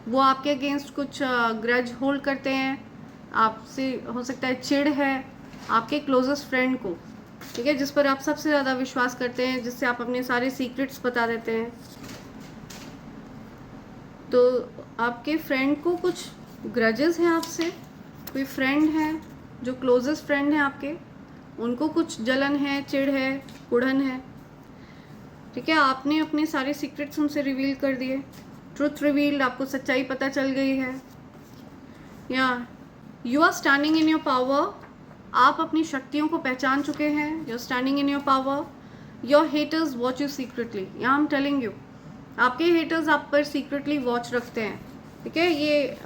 वो आपके अगेंस्ट कुछ ग्रज होल्ड करते हैं, आपसे हो सकता है चिढ़ है आपके क्लोजेस्ट फ्रेंड को, ठीक है, जिस पर आप सबसे ज़्यादा विश्वास करते हैं, जिससे आप अपने सारे सीक्रेट्स बता देते हैं। तो आपके फ्रेंड को कुछ ग्रजेस हैं आपसे, कोई फ्रेंड है जो क्लोजेस्ट फ्रेंड है आपके, उनको कुछ जलन है, चिढ़ है, कुढ़न है। ठीक है, आपने अपने सारे सीक्रेट्स उनसे रिवील कर दिए, ट्रुथ रिवील्ड, आपको सच्चाई पता चल गई है। या you are standing in your power, आप अपनी शक्तियों को पहचान चुके हैं। You are standing in your power, your haters watch you secretly. यहाँ आई एम टेलिंग यू, आपके हेटर्स आप पर सीक्रेटली वॉच रखते हैं। ठीक है, ये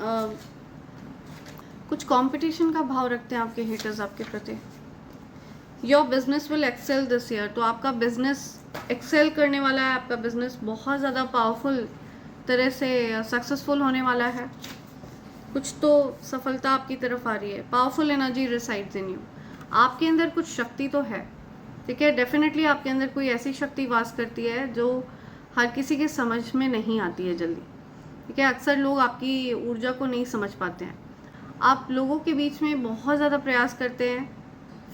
कुछ कंपटीशन का भाव रखते हैं आपके हेटर्स आपके प्रति। Your business will excel this year, तो आपका बिजनेस एक्सेल करने वाला है, आपका बिजनेस बहुत ज़्यादा पावरफुल तरह से सक्सेसफुल होने वाला है। कुछ तो सफलता आपकी तरफ आ रही है। Powerful energy resides in you, आपके अंदर कुछ शक्ति तो है। ठीक है, डेफिनेटली आपके अंदर कोई ऐसी शक्ति वास करती है जो हर किसी के समझ में नहीं आती है जल्दी। ठीक है, अक्सर लोग आपकी ऊर्जा को नहीं समझ पाते हैं। आप लोगों के बीच में बहुत ज़्यादा प्रयास करते हैं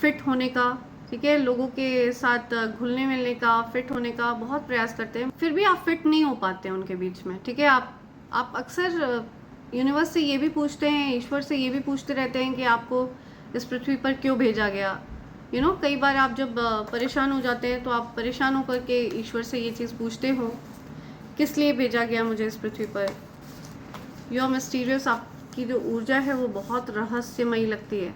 फिट होने का, ठीक है, लोगों के साथ घुलने मिलने का, फिट होने का बहुत प्रयास करते हैं, फिर भी आप फिट नहीं हो पाते हैं उनके बीच में। ठीक है, आप अक्सर यूनिवर्स से ये भी पूछते हैं, ईश्वर से ये भी पूछते रहते हैं कि आपको इस पृथ्वी पर क्यों भेजा गया। कई बार आप जब परेशान हो जाते हैं तो आप परेशान होकर के ईश्वर से ये चीज़ पूछते हो, किस लिए भेजा गया मुझे इस पृथ्वी पर। यू आर मिस्टीरियस, आपकी जो ऊर्जा है वो बहुत रहस्यमयी लगती है।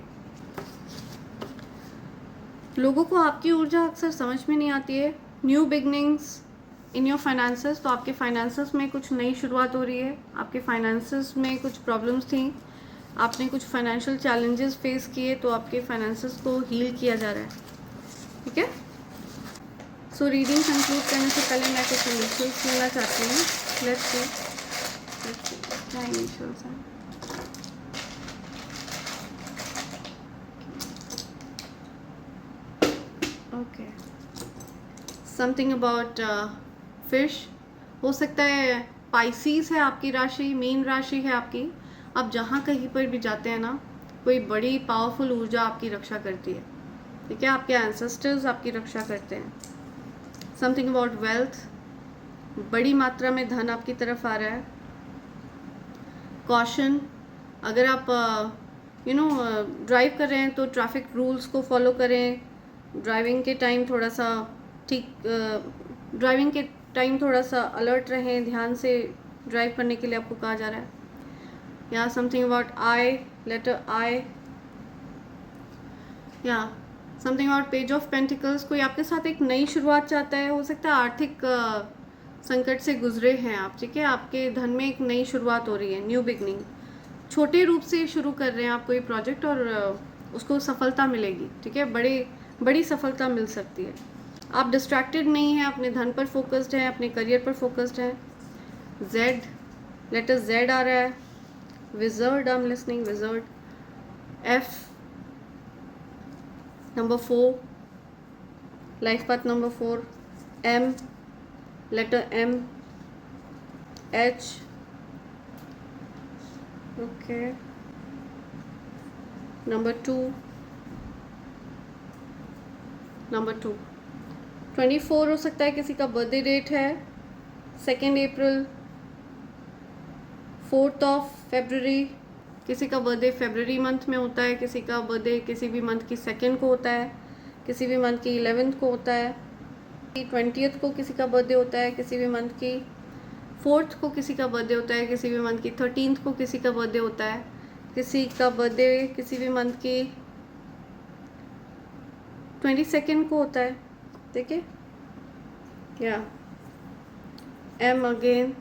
लोगों को आपकी ऊर्जा अक्सर समझ में नहीं आती है। New beginnings in your finances, तो आपके फाइनेंसेस में कुछ नई शुरुआत हो रही है। आपके फाइनेंसेस में कुछ प्रॉब्लम्स थी, आपने कुछ फाइनेंशियल चैलेंजेस फेस किए, तो आपके फाइनेंसेस को हील किया जा रहा है। ठीक है, सो रीडिंग कंक्लूड करने से पहले मैं कुछ इनिशियल्स लेना चाहती हूँ। लेट्स सी क्या इनिशियल्स हैं। ओके, समथिंग अबाउट फिश, हो सकता है पाइसीस है आपकी राशि, मीन राशि है आपकी। आप जहाँ कहीं पर भी जाते हैं ना, कोई बड़ी पावरफुल ऊर्जा आपकी रक्षा करती है। ठीक है, आपके एंसेस्टर्स आपकी रक्षा करते हैं। समथिंग अबाउट वेल्थ, बड़ी मात्रा में धन आपकी तरफ आ रहा है। कॉशन, अगर आप ड्राइव कर रहे हैं तो ट्रैफिक रूल्स को फॉलो करें। ड्राइविंग के टाइम थोड़ा सा अलर्ट रहें, ध्यान से ड्राइव करने के लिए आपको कहा जा रहा है। या समथिंग अबाउट आई, लेटर आई, या something about page of pentacles, कोई आपके साथ एक नई शुरुआत चाहता है। हो सकता है आर्थिक संकट से गुजरे हैं आप। ठीक है, आपके धन में एक नई शुरुआत हो रही है, न्यू बिगनिंग। छोटे रूप से शुरू कर रहे हैं आप कोई प्रोजेक्ट और उसको सफलता मिलेगी। ठीक है, बड़ी सफलता मिल सकती है। आप डिस्ट्रैक्टेड नहीं हैं, अपने धन पर फोकस्ड हैं, अपने करियर पर फोकस्ड हैं। जेड, लेटर जेड आ रहा है। Wizard, I am listening, wizard. F, number 4, life path number 4। M, letter M. H, okay, number 2, number 2। 24 हो सकता है किसी का बर्थडे डेट है। 2 अप्रैल, 4 फरवरी, किसी का बर्थडे फरवरी मंथ में होता है, किसी का बर्थडे किसी भी मंथ की 2 को होता है, किसी भी मंथ की 11 को होता है, 20 को किसी का बर्थडे होता है, किसी भी मंथ की 4 को किसी का बर्थडे होता है, किसी भी मंथ की 13 को किसी का बर्थडे होता है, किसी का बर्थडे किसी भी मंथ की 22 को होता है। ठीक है, या M again,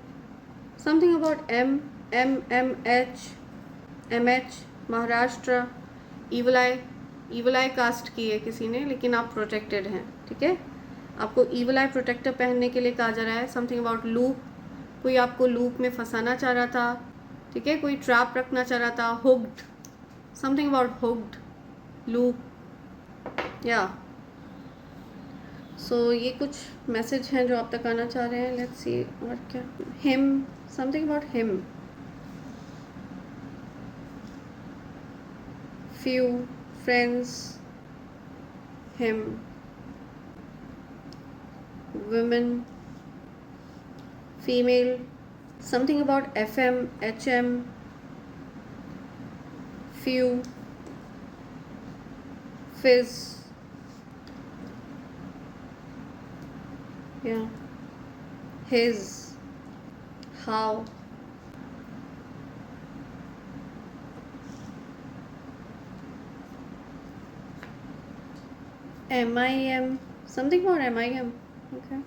something about M, M H, Maharashtra. Evil eye cast की है किसी ने, लेकिन आप प्रोटेक्टेड हैं। ठीक है, आपको ईवल आई प्रोटेक्टर पहनने के लिए कहा जा रहा है। समथिंग अबाउट लूप, कोई आपको लूप में फंसाना चाह रहा था। ठीक है, कोई ट्रैप रखना चाह रहा था। Hooked, something about hooked, loop, या सो ये कुछ मैसेज हैं जो आप तक आना चाह रहे हैं। लेट्स सी और क्या। Him, something about him. few friends, him, women, female, something about FM, HM, few, fizz, yeah, his, how, MIM, something about MIM, okay.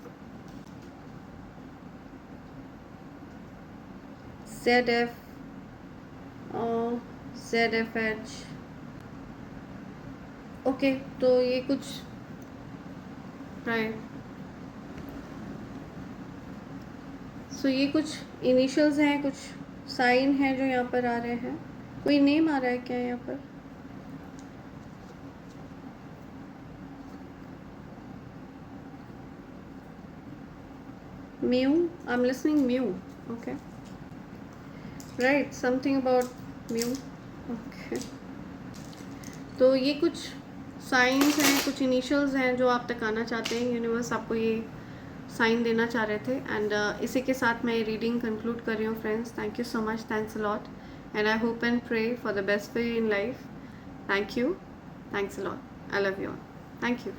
ZF, ZFH, okay. तो ये कुछ राइट, सो ये कुछ इनिशियल्स हैं, कुछ साइन हैं जो यहाँ पर आ रहे हैं। कोई नेम आ रहा है क्या यहाँ पर? Mew, I'm listening Mew, okay, right, something about Mew, okay. तो ये कुछ साइंस हैं, कुछ इनिशियल्स हैं जो आप तकाना चाहते हैं, यूनिवर्स आपको ये साइन देना चाह रहे थे। एंड इसी के साथ मैं रीडिंग कंक्लूड कर रही हूँ friends. Thank you so much, thanks a lot, and I hope and pray for the best for you in life. Thank you, thanks a lot, I love you all, thank you.